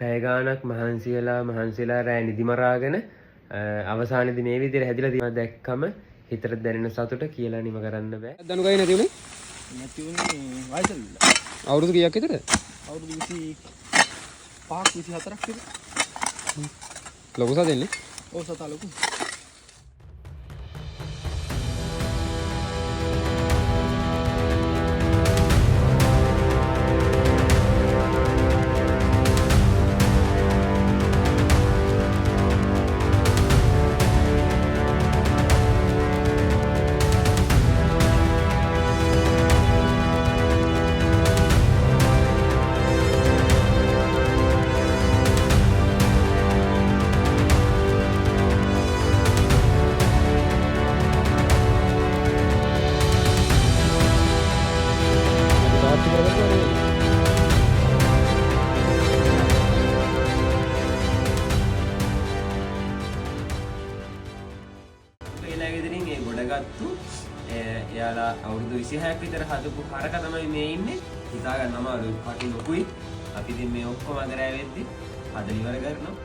පැය ගාණක් මහන්සිලා රෑ නිදිමරාගෙන අවසානයේදී මේ විදිහට හැදිලා තියෙනවා දැක්කම හිතට දැනෙන සතුට කියලා නිම කරන්න බෑ. දනු ගයි නැති උනේ? නැති උනේ වයසල්ලා. අවුරුදු කීයක් විතරද? අවුරුදු 25ක් 24ක් විතර. ලොකු සතෙන්නේ? ඔව් සතා ලොකු. එයාලා අවුරුදු 26ක් විතර හදපු හරක තමයි මේ ඉන්නේ. හිතා ගන්න අමාරුයි. පටි ලොකුයි. අපි ඉතින් මේ ඔක්කොම අද රෑ වෙද්දි හදලා ඉවර කරනවා.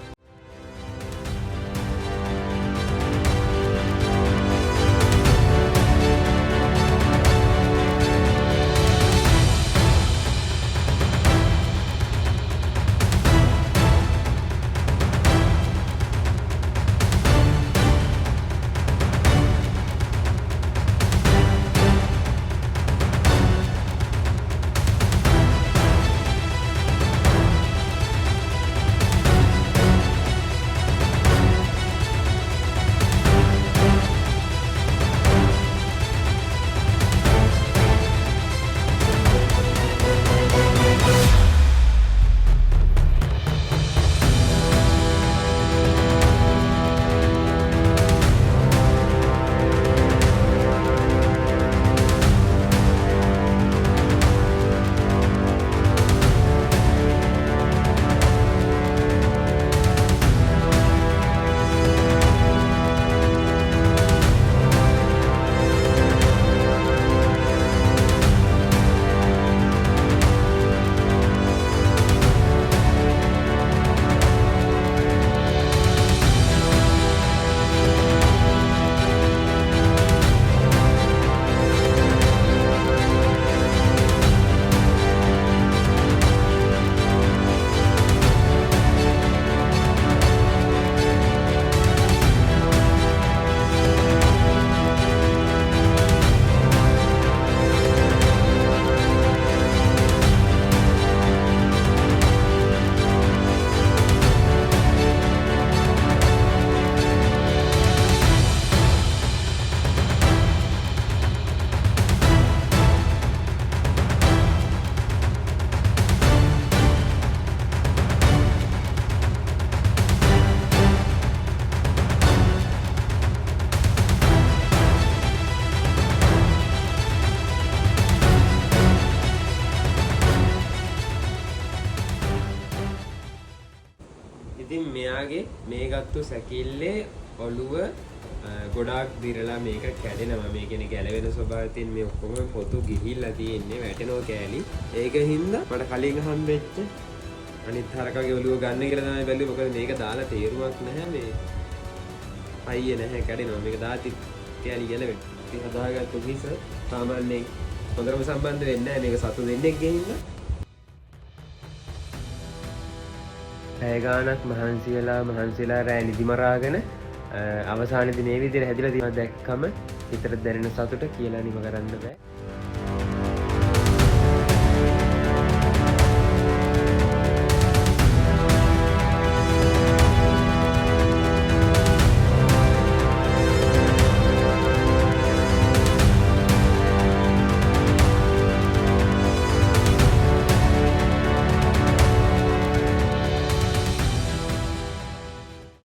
ඉතින් මෙයාගේ මේ ගත්තු සැකිල්ලේ ඔළුව ගොඩාක් දිරලා මේක කැඩෙනවා. මේ කියන්නේ ගැලවෙන ස්වභාවයෙන් මේ ඔක්කොම පොතු ගිහිල්ලා තියෙන්නේ වැටෙනවා කෑලි. ඒක හින්දා මට කලින් හම්බෙච්ච අනිත් හරකගේ ඔළුව ගන්න කියලා තමයි බැලුවේ. මොකද මේක දාලා තේරුමක් නැහැ මේ. පයියේ නැහැ කැඩෙනවා. මේක දාති කෑලි ගැලවෙන්න. ඉතින් හදාගත්තු කිස සාමාන්‍යයෙන් හොඳටම සම්බන්ධ වෙන්නේ නැහැ. මේක සතු දෙන්නෙක් ගෙහින්දා. පැය ගාණක් මහන්සිලා රෑ නිදිමරාගෙන අවසානයේදී මේ විදිහට හැදිලා තියෙනවා දැක්කම හිතට දැනෙන සතුට කියලා නිම කරන්න බෑ.